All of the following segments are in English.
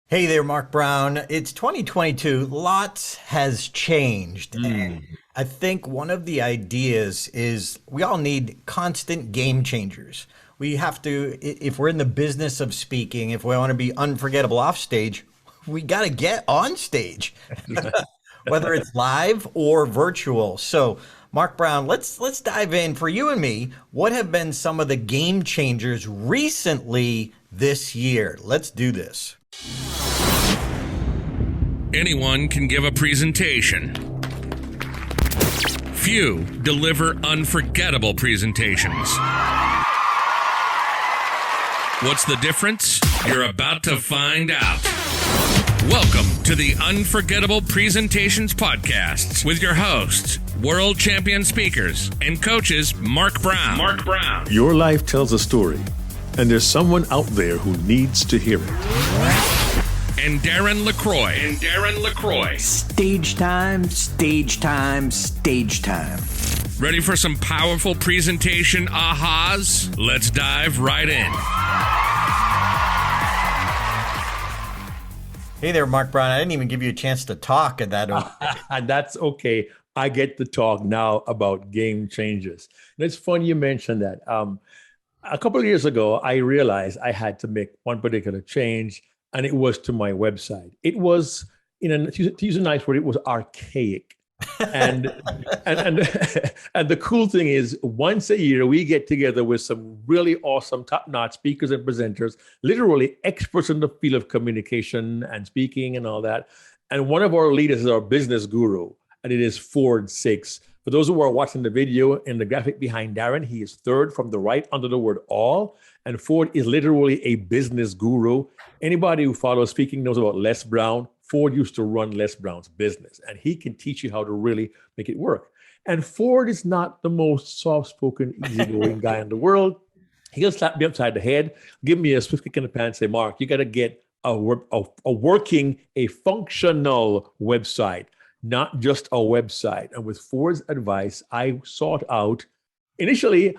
Hey there, Mark Brown. It's 2022. Lots has changed. And Mm. I think one of the ideas is we all need constant game changers. We have to, if we're in the business of speaking, if we want to be unforgettable off stage, we got to get on stage, whether it's live or virtual. So, Mark Brown, let's dive in for you and me. What have been some of the game changers recently this year? Let's do this. Anyone can give a presentation. Few deliver unforgettable presentations. What's the difference? You're about to find out. Welcome to the Unforgettable Presentations Podcasts with your hosts, world champion speakers and coaches Mark Brown. Your life tells a story, and there's someone out there who needs to hear it. And Darren LaCroix. Stage time, stage time, stage time. Ready for some powerful presentation ahas? Let's dive right in. Hey there, Mark Brown. I didn't even give you a chance to talk at that. That's okay. I get to talk now about game changers. And it's funny you mentioned that. A couple of years ago, I realized I had to make one particular change, and it was to my website. It was, to use a nice word, it was archaic. And and and the cool thing is, once a year we get together with some really awesome, top-notch speakers and presenters, literally experts in the field of communication and speaking and all that. And one of our leaders is our business guru, and it is Ford Six. For those who are watching the video, in the graphic behind Darren, he is third from the right under the word all. And Ford is literally a business guru. Anybody who follows speaking knows about Les Brown. Ford used to run Les Brown's business, and he can teach you how to really make it work. And Ford is not the most soft-spoken, easygoing guy in the world. He'll slap me upside the head, give me a swift kick in the pants, say, Mark, you got to get a working, a functional website, not just a website. And with Ford's advice, I sought out initially,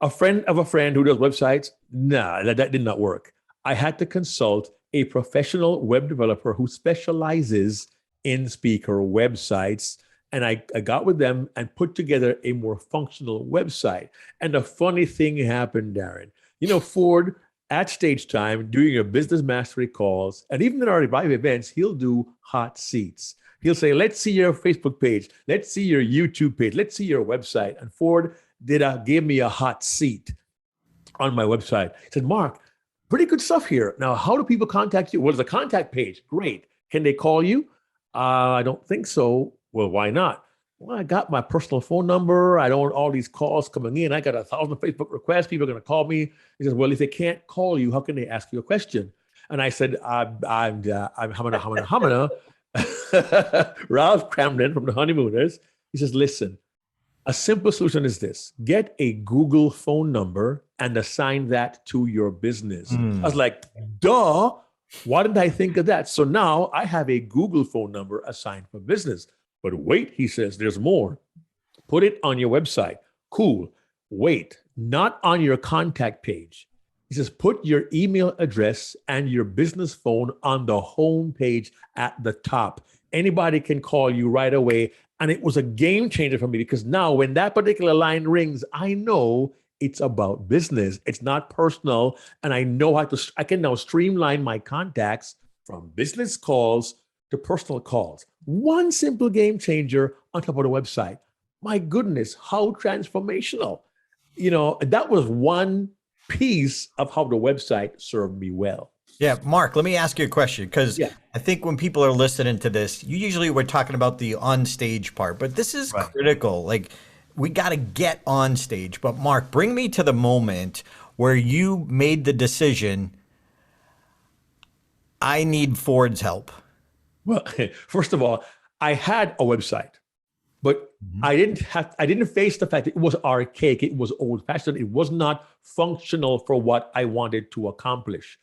a friend of a friend who does websites. Nah, that did not work. I had to consult a professional web developer who specializes in speaker websites. And I got with them and put together a more functional website. And a funny thing happened, Darren. Ford at stage time, doing your business mastery calls, and even in our live events, he'll do hot seats. He'll say, let's see your Facebook page. Let's see your YouTube page. Let's see your website. And Ford gave me a hot seat on my website. He said, Mark, pretty good stuff here. Now, how do people contact you? What is the contact page? Great. Can they call you? I don't think so. Well, why not? Well, I got my personal phone number. I don't want all these calls coming in. I got 1,000 Facebook requests. People are going to call me. He says, well, if they can't call you, how can they ask you a question? And I said, I'm Hamana. Ralph Cramden from the Honeymooners. He says, listen, a simple solution is this: get a Google phone number and assign that to your business. I was like, duh, why didn't I think of that? So now I have a Google phone number assigned for business. But wait, he says, there's more. Put it on your website. Cool. Wait, not on your contact page. He says, put your email address and your business phone on the home page at the top. Anybody can call you right away. And it was a game changer for me, because now when that particular line rings, I know it's about business. It's not personal. And I can now streamline my contacts from business calls to personal calls. One simple game changer on top of the website. My goodness, how transformational. That was one piece of how the website served me well. Yeah, Mark, let me ask you a question, because Yeah. I think when people are listening to this, we're talking about the on stage part, but this is critical. Like, we got to get on stage. But Mark, bring me to the moment where you made the decision, I need Ford's help. Well, first of all, I had a website, but I didn't face the fact that it was archaic, it was old-fashioned, it was not functional for what I wanted to accomplish.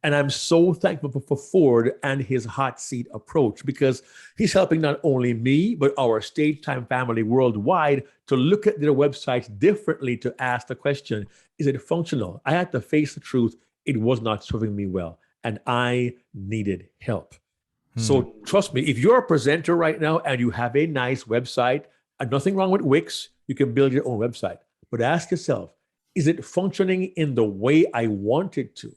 And I'm so thankful for Ford and his hot seat approach, because he's helping not only me, but our stage time family worldwide to look at their websites differently, to ask the question, is it functional? I had to face the truth. It was not serving me well. and I needed help. So trust me, if you're a presenter right now and you have a nice website, and nothing wrong with Wix, you can build your own website. But ask yourself, is it functioning in the way I want it to?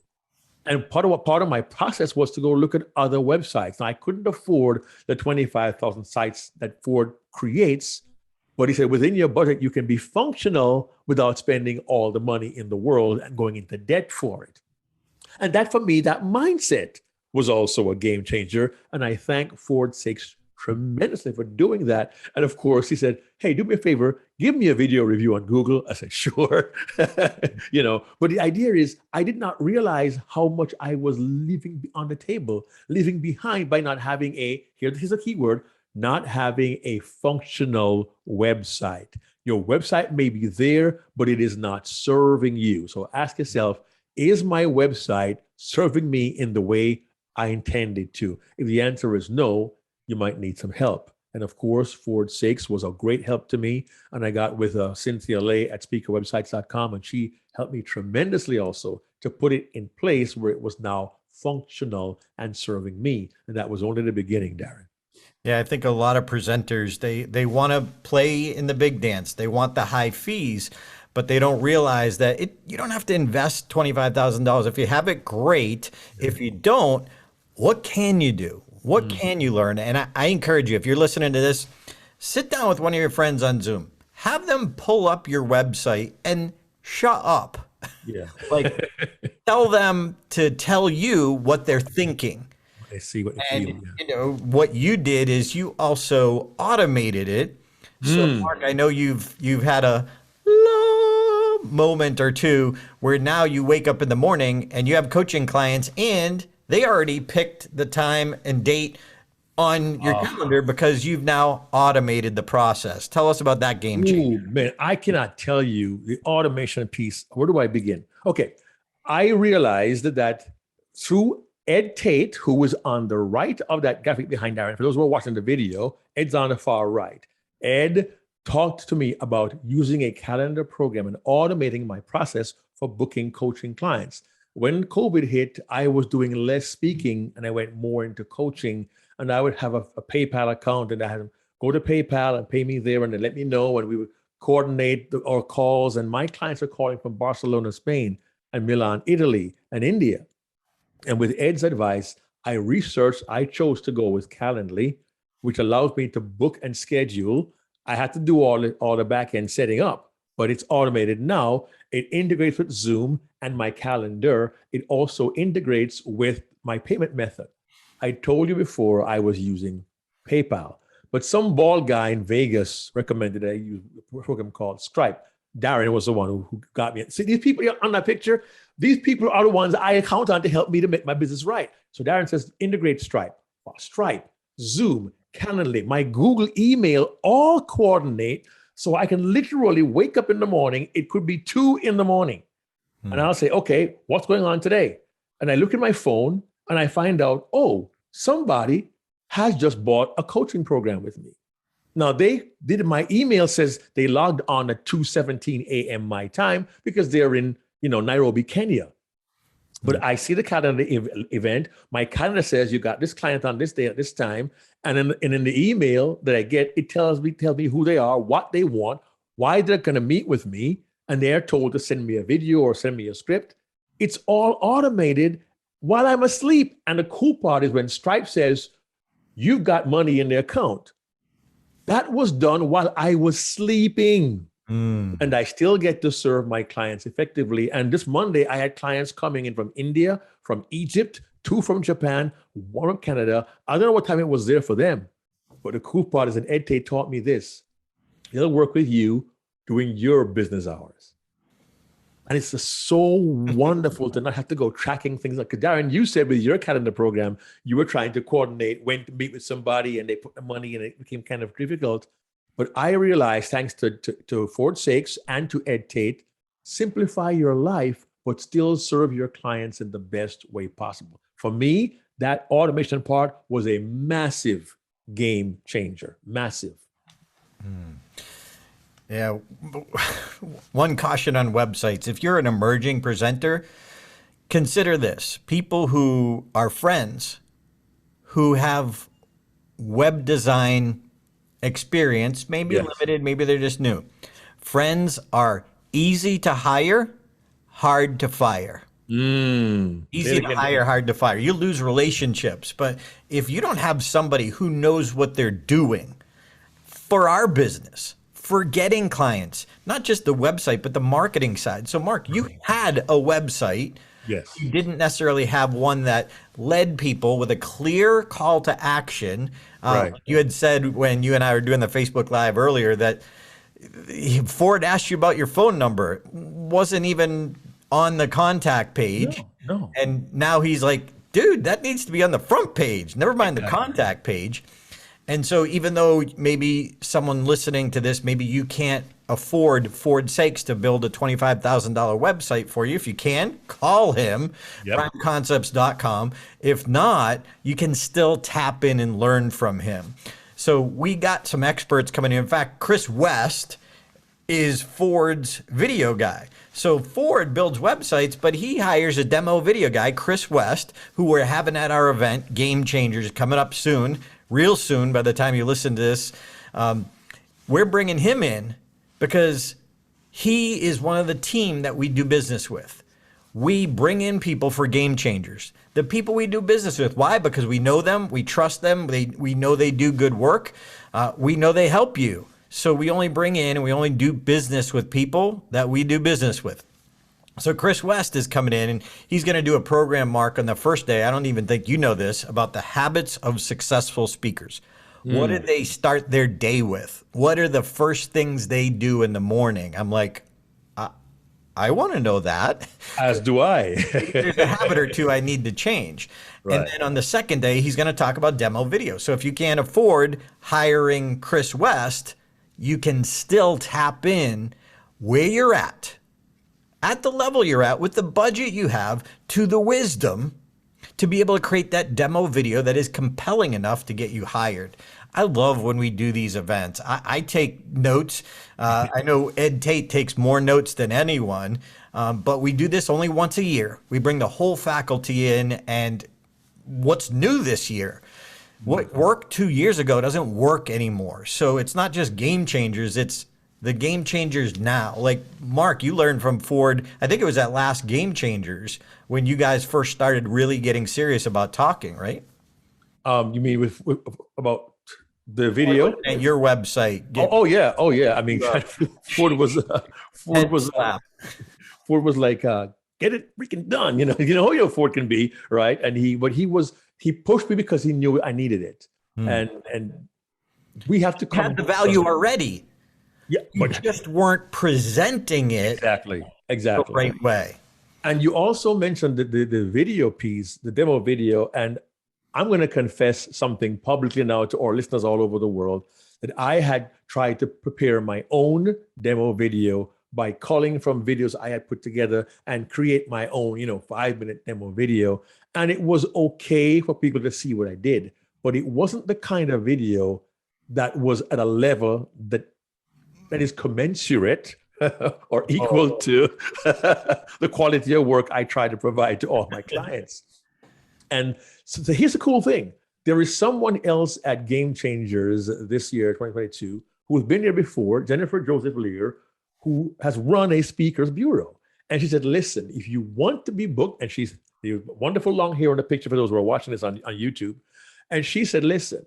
And part of my process was to go look at other websites. Now, I couldn't afford the 25,000 sites that Ford creates, but he said, within your budget, you can be functional without spending all the money in the world and going into debt for it. And that, for me, that mindset was also a game changer. And I thank Ford 6 tremendously for doing that. And of course, he said, hey, do me a favor, give me a video review on Google. I said, sure. But the idea is I did not realize how much I was leaving on the table, leaving behind by not having here's a key word, not having a functional website. Your website may be there, but it is not serving you. So ask yourself, is my website serving me in the way I intended to? If the answer is no, you might need some help. And of course, Ford 6 was a great help to me. And I got with Cynthia Lay at speakerwebsites.com, and she helped me tremendously also to put it in place where it was now functional and serving me. And that was only the beginning, Darren. Yeah, I think a lot of presenters, they want to play in the big dance. They want the high fees, but they don't realize that you don't have to invest $25,000. If you have it, great. If you don't, what can you do? What can you learn? And I encourage you, if you're listening to this, sit down with one of your friends on Zoom. Have them pull up your website and shut up. Yeah. Like, tell them to tell you what they're thinking. I see what you And feel. what you did is you also automated it. So, Mark, I know you've had a moment or two where now you wake up in the morning and you have coaching clients and they already picked the time and date on your calendar because you've now automated the process. Tell us about that game change. Man, I cannot tell you the automation piece. Where do I begin? Okay. I realized that through Ed Tate, who was on the right of that graphic behind Darren, for those who are watching the video, Ed's on the far right. Ed talked to me about using a calendar program and automating my process for booking coaching clients. When COVID hit, I was doing less speaking and I went more into coaching, and I would have a PayPal account and I had them go to PayPal and pay me there and they let me know, and we would coordinate our calls. And my clients are calling from Barcelona, Spain, and Milan, Italy, and India. And with Ed's advice, I chose to go with Calendly, which allows me to book and schedule. I had to do all the back end setting up, but it's automated now. It integrates with Zoom and my calendar. It also integrates with my payment method. I told you before I was using PayPal, but some bald guy in Vegas recommended I use a program called Stripe. Darren was the one who got me. See, these people on that picture, these people are the ones I count on to help me to make my business right. So Darren says, integrate Stripe. Well, Stripe, Zoom, Calendly, my Google email, all coordinate so I can literally wake up in the morning. It could be 2 a.m. And I'll say, okay, what's going on today? And I look at my phone and I find out, somebody has just bought a coaching program with me. Now my email says they logged on at 2:17 a.m. my time because they're in, Nairobi, Kenya. But I see the calendar event. My calendar says you got this client on this day at this time. And in the email that I get, it tells me who they are, what they want, why they're going to meet with me. And they're told to send me a video or send me a script. It's all automated while I'm asleep. And the cool part is when Stripe says, you've got money in the account. That was done while I was sleeping. And I still get to serve my clients effectively. And this Monday, I had clients coming in from India, from Egypt, 2 from Japan, 1 from Canada. I don't know what time it was there for them. But the cool part is that Ed Tate taught me this. He'll work with you during your business hours. And it's just so wonderful to not have to go tracking things. Like Darren, you said with your calendar program, you were trying to coordinate when to meet with somebody and they put the money in. It became kind of difficult. But I realized, thanks to Ford 6 and to Ed Tate, simplify your life, but still serve your clients in the best way possible. For me, that automation part was a massive game changer. Massive. Yeah. One caution on websites. If you're an emerging presenter, consider this. People who are friends who have web design experience, maybe Yes. limited, maybe they're just new. Friends are easy to hire, hard to fire. Say Easy it to again. hire, hard to fire. You lose relationships. But if you don't have somebody who knows what they're doing for our business, for getting clients, not just the website, but the marketing side. So, Mark, you had a website. Yes. You didn't necessarily have one that led people with a clear call to action. Right. You had said when you and I were doing the Facebook Live earlier that Ford asked you about your phone number. It wasn't even on the contact page. No. And now he's like, dude, that needs to be on the front page. Never mind the contact page. And so even though maybe someone listening to this, maybe you can't afford Ford Sakes to build a $25,000 website for you. If you can, call him, primeconcepts.com. If not, you can still tap in and learn from him. So we got some experts coming in. In fact, Chris West is Ford's video guy. So Ford builds websites, but he hires a demo video guy, Chris West, who we're having at our event, Game Changers, coming up soon, real soon by the time you listen to this. We're bringing him in because he is one of the team that we do business with. We bring in people for Game Changers. The people we do business with. Why? Because we know them, we trust them, we know they do good work, we know they help you. So we only bring in and we only do business with people that we do business with. So Chris West is coming in and he's going to do a program, Mark, on the first day. I don't even think you know this, about the habits of successful speakers. What do they start their day with? What are the first things they do in the morning? I'm like, I want to know that. As do I. There's a habit or two I need to change. Right. And then on the second day, he's going to talk about demo video. So if you can't afford hiring Chris West, you can still tap in where you're at the level you're at, with the budget you have, to the wisdom to be able to create that demo video that is compelling enough to get you hired. I love when we do these events. I take notes. I know Ed Tate takes more notes than anyone, but we do this only once a year. We bring the whole faculty in, and what's new this year? What worked 2 years ago doesn't work anymore. So it's not just game changers, it's the game changers now. Like, Mark, you learned from Ford, I think it was at last Game Changers, when you guys first started really getting serious about talking, right? You mean with about the video? At your website. Oh yeah. I mean, Ford was like, get it freaking done. You know how Ford can be, right? And he pushed me because he knew I needed it, and we have to come. Had the value already. Yeah, You just weren't presenting it exactly the right way. And you also mentioned the video piece, the demo video, and I'm going to confess something publicly now to our listeners all over the world, that I had tried to prepare my own demo video by culling from videos I had put together and create my own, 5-minute demo video. And it was okay for people to see what I did, but it wasn't the kind of video that was at a level that is commensurate or equal to the quality of work I try to provide to all my clients. And so here's the cool thing. There is someone else at Game Changers this year, 2022, who's been there before, Jennifer Joseph Lear, who has run a speakers bureau. And she said, listen, if you want to be booked, and she's the wonderful long hair on the picture for those who are watching this on YouTube. And she said, listen,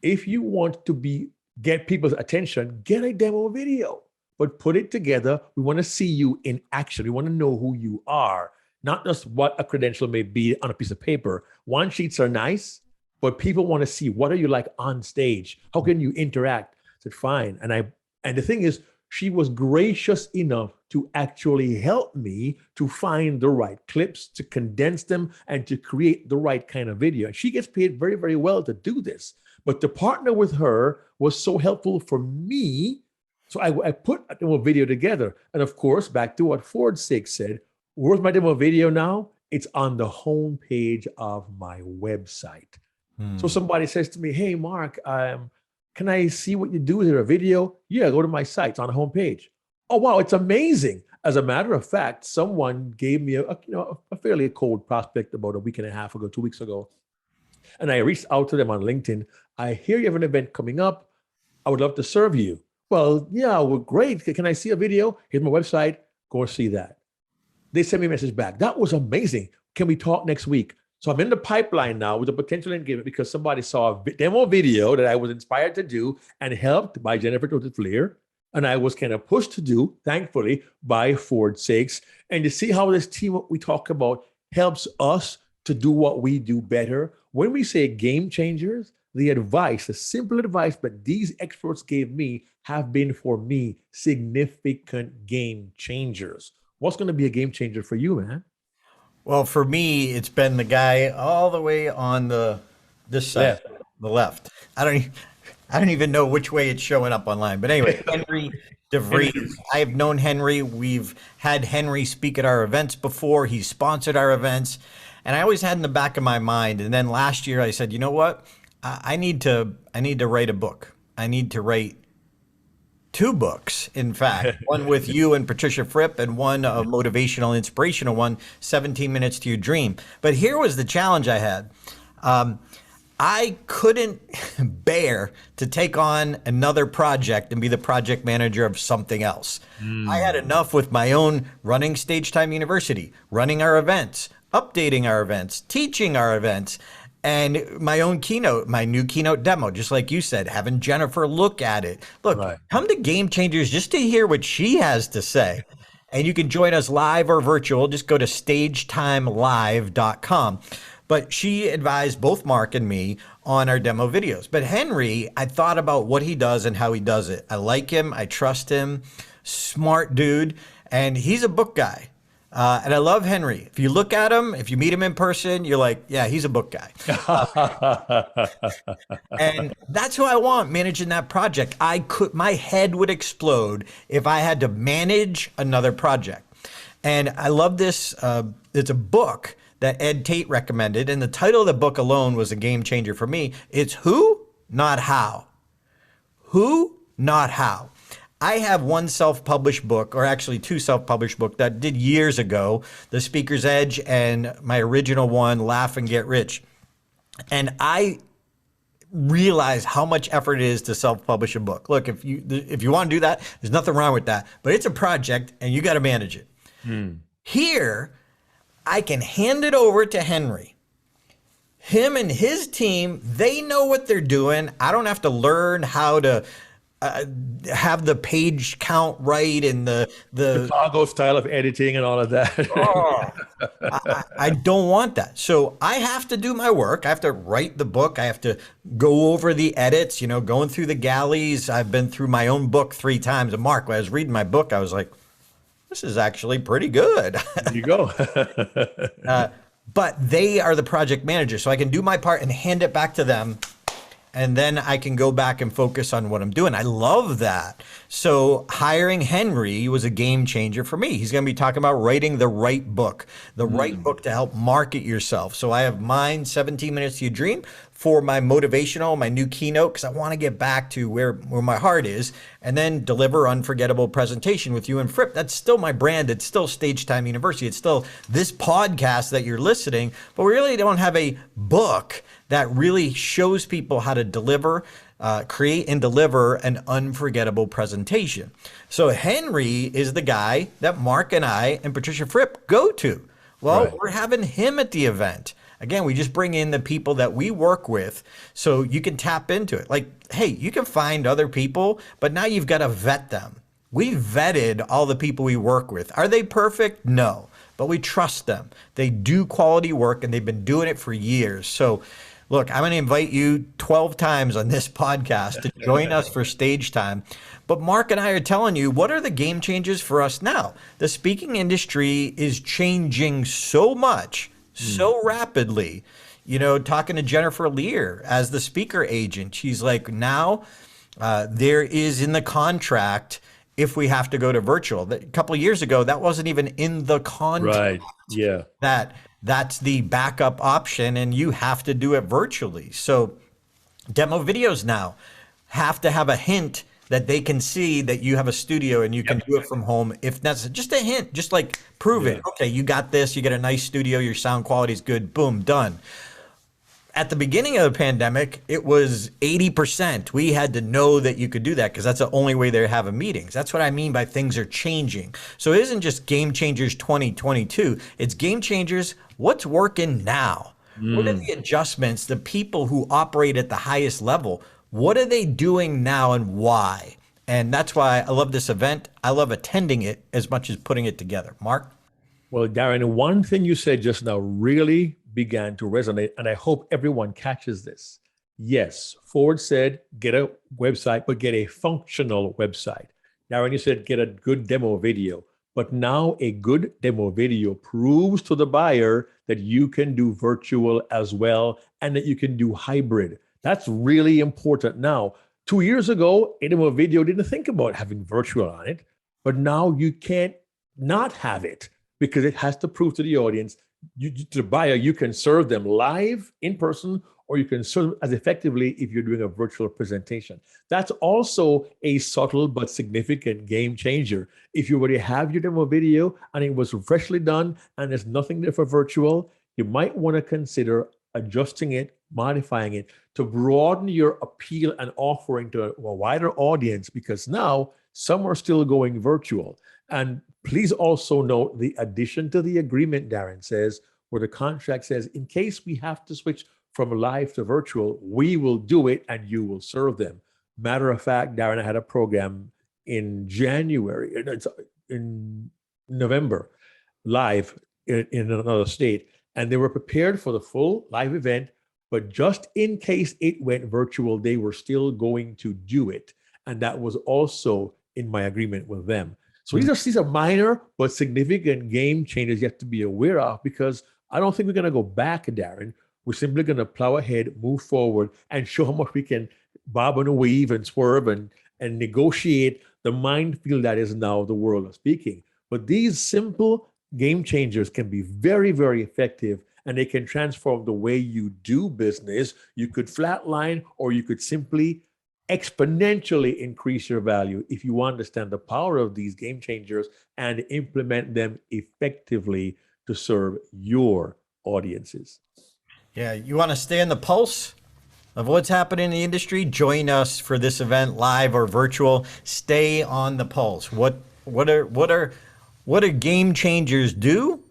if you want to get people's attention, get a demo video, but put it together. We want to see you in action. We want to know who you are, not just what a credential may be on a piece of paper. One sheets are nice, but people want to see, what are you like on stage? How can you interact? I said, fine. And the thing is, she was gracious enough to actually help me to find the right clips, to condense them, and to create the right kind of video. And she gets paid very, very well to do this. But to partner with her was so helpful for me. So I put a demo video together. And of course, back to what Ford Sakes said, where's my demo video now? It's on the home page of my website. So somebody says to me, hey, Mark, can I see what you do? Is there a video? Yeah, go to my site. It's on the home page. Oh, wow, it's amazing. As a matter of fact, someone gave me a fairly cold prospect about a week and a half ago, 2 weeks ago. And I reached out to them on LinkedIn. I hear you have an event coming up. I would love to serve you. Well, yeah, well, great. Can I see a video? Here's my website. Go see that. They sent me a message back. That was amazing. Can we talk next week? So I'm in the pipeline now with a potential engagement because somebody saw a demo video that I was inspired to do and helped by Jennifer Fleer. And I was kind of pushed to do, thankfully, by Ford Sakes. And to see how this team, what we talk about, helps us to do what we do better. When we say game changers, the advice, the simple advice that these experts gave me have been for me significant game changers. What's going to be a game changer for you, man? Well, for me, it's been the guy all the way on this side, the left. I don't even know which way it's showing up online. But anyway, Henry DeVries. I have known Henry. We've had Henry speak at our events before. He's sponsored our events. And I always had in the back of my mind. And then last year I said, you know what? I need to write a book. I need to write 2 books, in fact, one with you and Patricia Fripp and one a motivational, inspirational one, 17 Minutes to Your Dream. But here was the challenge I had. I couldn't bear to take on another project and be the project manager of something else. I had enough with my own running Stage Time University, running our events, updating our events, teaching our events, and my own keynote, my new keynote demo, just like you said, having Jennifer look at it. Look, come to Game Changers just to hear what she has to say. And you can join us live or virtual. Just go to stagetimelive.com. But she advised both Mark and me on our demo videos. But Henry, I thought about what he does and how he does it. I like him. I trust him. Smart dude. And he's a book guy. And I love Henry. If you look at him, if you meet him in person, you're like, yeah, he's a book guy. And that's who I want managing that project. My head would explode if I had to manage another project. And I love this. It's a book that Ed Tate recommended. And the title of the book alone was a game changer for me. It's Who, Not How. Who, Not How. I have one self-published book, or actually 2 self-published books that I did years ago, The Speaker's Edge and my original one, Laugh and Get Rich. And I realize how much effort it is to self-publish a book. Look, if you want to do that, there's nothing wrong with that, but it's a project and you got to manage it. Here, I can hand it over to Henry. Him and his team, they know what they're doing. I don't have to learn how to have the page count right and the Chicago style of editing and all of that. I don't want that. So I have to do my work. I have to write the book. I have to go over the edits, going through the galleys. I've been through my own book 3 times. And Mark, when I was reading my book, I was like, this is actually pretty good. There you go. But they are the project manager. So I can do my part and hand it back to them. And then I can go back and focus on what I'm doing. I love that. So hiring Henry was a game changer for me. He's going to be talking about writing the right book to help market yourself. So I have mine, 17 Minutes to Your Dream, for my motivational, my new keynote, because I want to get back to where my heart is, and then deliver unforgettable presentation with you and Fripp. That's still my brand. It's still Stage Time University. It's still this podcast that you're listening, but we really don't have a book that really shows people how to deliver, create and deliver an unforgettable presentation. So Henry is the guy that Mark and I and Patricia Fripp go to. Well, we're having him at the event. Again, we just bring in the people that we work with so you can tap into it. Like, hey, you can find other people, but now you've got to vet them. We vetted all the people we work with. Are they perfect? No, but we trust them. They do quality work and they've been doing it for years. So look, I'm going to invite you 12 times on this podcast to join us for Stage Time. But Mark and I are telling you, what are the game changers for us now? The speaking industry is changing so much, so rapidly. Talking to Jennifer Lear as the speaker agent, she's like, now there is in the contract if we have to go to virtual. A couple of years ago, that wasn't even in the contract. Right. Yeah. That's the backup option, and you have to do it virtually. So demo videos now have to have a hint that they can see that you have a studio and you can do it from home if necessary. Just a hint, just like prove it. Okay, you got this, you get a nice studio, your sound quality is good, boom, done. At the beginning of the pandemic, it was 80%. We had to know that you could do that because that's the only way they're having meetings. That's what I mean by things are changing. So it isn't just Game Changers 2022. It's Game Changers, what's working now? What are the adjustments? The people who operate at the highest level, what are they doing now and why? And that's why I love this event. I love attending it as much as putting it together. Mark? Well, Darren, one thing you said just now really began to resonate, and I hope everyone catches this. Yes, Ford said, get a website, but get a functional website. Darren, you said, get a good demo video. But now a good demo video proves to the buyer that you can do virtual as well and that you can do hybrid. That's really important now. 2 years ago, a demo video didn't think about having virtual on it, but now you can't not have it because it has to prove to the audience, to the buyer, you can serve them live in person, or you can serve them as effectively if you're doing a virtual presentation. That's also a subtle but significant game changer. If you already have your demo video and it was freshly done and there's nothing there for virtual, you might want to consider adjusting it, modifying it to broaden your appeal and offering to a wider audience, because now some are still going virtual. And please also note the addition to the agreement, Darren says, where the contract says, in case we have to switch from live to virtual, we will do it and you will serve them. Matter of fact, Darren, I had a program in November, live in another state, and they were prepared for the full live event, but just in case it went virtual, they were still going to do it. And that was also in my agreement with them. So these are minor but significant game changers you have to be aware of, because I don't think we're going to go back, Darren. We're simply going to plow ahead, move forward, and show how much we can bob and weave and swerve and negotiate the minefield that is now the world of speaking. But these simple game changers can be very, very effective, and they can transform the way you do business. You could flatline, or you could simply exponentially increase your value if you understand the power of these game changers and implement them effectively to serve your audiences. Yeah, you want to stay on the pulse of what's happening in the industry? Join us for this event, live or virtual. Stay on the pulse. What do game changers do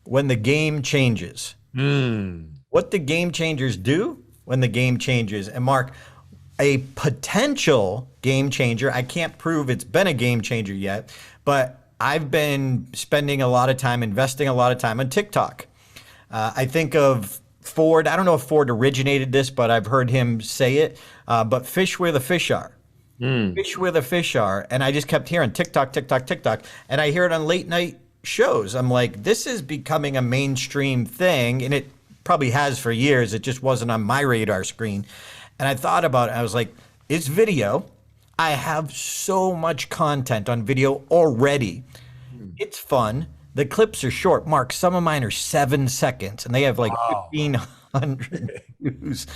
when the game changes? What do game changers do when the game changes? And Mark, a potential game changer, I can't prove it's been a game changer yet, but I've been spending a lot of time, investing a lot of time on TikTok. I think of Ford. I don't know if Ford originated this, but I've heard him say it. But fish where the fish are. Fish where the fish are. And I just kept hearing TikTok, TikTok, TikTok. And I hear it on late night shows. I'm like, this is becoming a mainstream thing. And it probably has for years. It just wasn't on my radar screen. And I thought about it. I was like, it's video. I have so much content on video already. It's fun. The clips are short. Mark, some of mine are 7 seconds and they have like 1,500 views.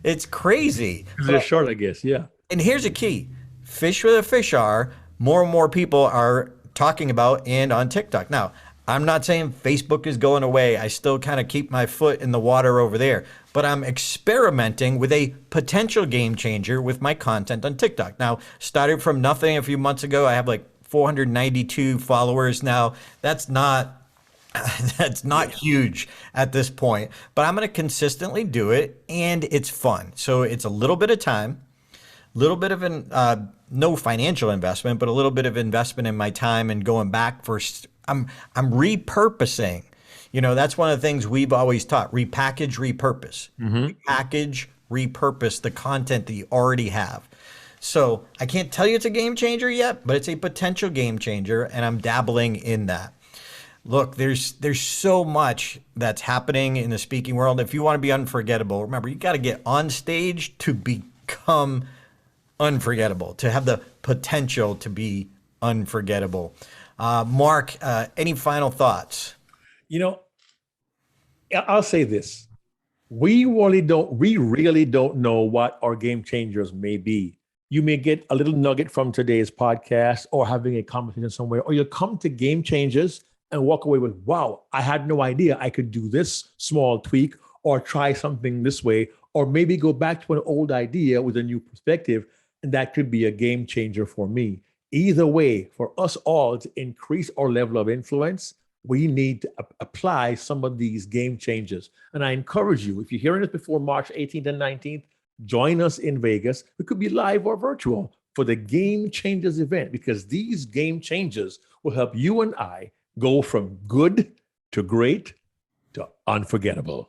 It's crazy. They're short, I guess. Yeah. And here's a key. Fish where the fish are, more and more people are talking about and on TikTok. Now, I'm not saying Facebook is going away. I still kind of keep my foot in the water over there, but I'm experimenting with a potential game changer with my content on TikTok. Now, started from nothing a few months ago. I have like 492 followers now. That's not huge at this point, but I'm going to consistently do it, and it's fun. So it's a little bit of time, a little bit of no financial investment, but a little bit of investment in my time and going back for. I'm repurposing. You know, that's one of the things we've always taught: repackage, repurpose. Repackage, repurpose the content that you already have. So I can't tell you it's a game changer yet, but it's a potential game changer, and I'm dabbling in that. Look, there's so much that's happening in the speaking world. If you want to be unforgettable, remember, you got to get on stage to become unforgettable, to have the potential to be unforgettable. Mark, any final thoughts? You know, I'll say this. We really don't know what our game changers may be. you may get a little nugget from today's podcast or having a conversation somewhere, or you'll come to Game Changers and walk away with, wow, I had no idea I could do this small tweak or try something this way, or maybe go back to an old idea with a new perspective. And that could be a game changer for me. Either way, for us all to increase our level of influence, we need to apply some of these game changers. And I encourage you, if you're hearing this before March 18th and 19th, join us in Vegas. It could be live or virtual for the Game Changers event, because these game changers will help you and I go from good to great to unforgettable.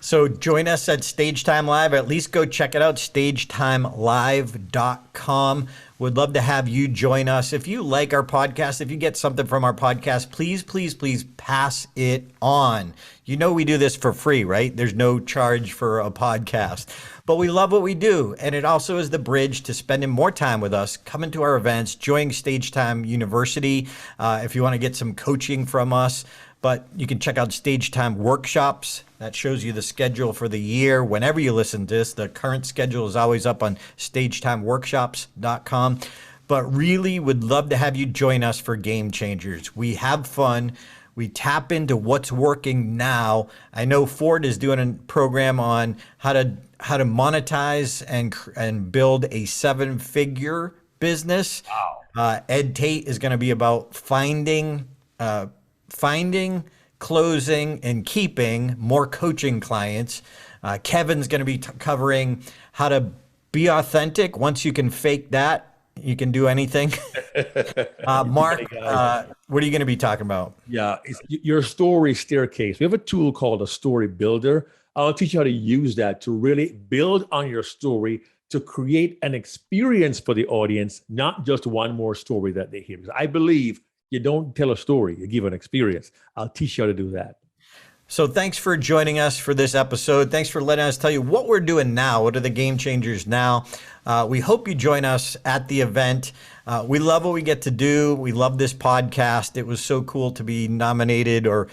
So join us at Stage Time Live. At least go check it out, stagetimelive.com. Would love to have you join us. If you like our podcast, if you get something from our podcast, please, please, please pass it on. You know we do this for free, right? There's no charge for a podcast. But we love what we do. And it also is the bridge to spending more time with us, coming to our events, joining Stage Time University if you want to get some coaching from us. But you can check out Stage Time Workshops. That shows you the schedule for the year. Whenever you listen to this, the current schedule is always up on stagetimeworkshops.com. But really would love to have you join us for Game Changers. We have fun. We tap into what's working now. I know Ford is doing a program on how to monetize and build a 7-figure business. Wow. Ed Tate is going to be about finding, closing, and keeping more coaching clients. Kevin's going to be covering how to be authentic. Once you can fake that, you can do anything. Mark, what are you going to be talking about? Yeah, it's your story staircase. We have a tool called a story builder. I'll teach you how to use that to really build on your story to create an experience for the audience, not just one more story that they hear. Because I believe you don't tell a story, you give an experience. I'll teach you how to do that. So thanks for joining us for this episode. Thanks for letting us tell you what we're doing now. What are the game changers now? We hope you join us at the event. We love what we get to do. We love this podcast. It was so cool to be nominated or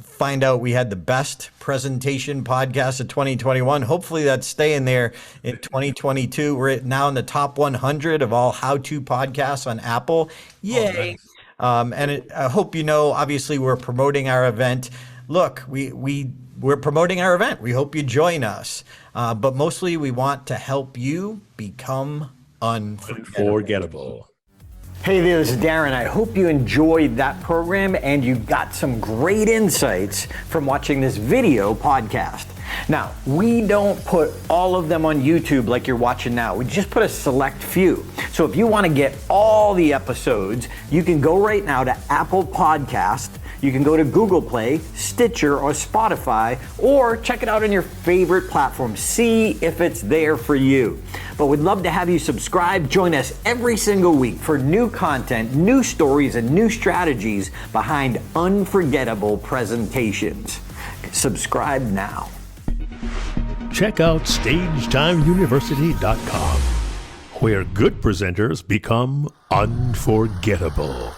find out we had the best presentation podcast of 2021. Hopefully that's staying there in 2022. We're now in the top 100 of all how-to podcasts on Apple. Yay. Oh, nice. I hope you know, obviously we're promoting our event. Look, we're promoting our event. We hope you join us. But mostly we want to help you become unforgettable. Hey there, this is Darren. I hope you enjoyed that program and you got some great insights from watching this video podcast. Now, we don't put all of them on YouTube like you're watching now. We just put a select few. So if you want to get all the episodes, you can go right now to Apple Podcast. You can go to Google Play, Stitcher, or Spotify, or check it out on your favorite platform. See if it's there for you. But we'd love to have you subscribe. Join us every single week for new content, new stories, and new strategies behind unforgettable presentations. Subscribe now. Check out StagetimeUniversity.com, where good presenters become unforgettable.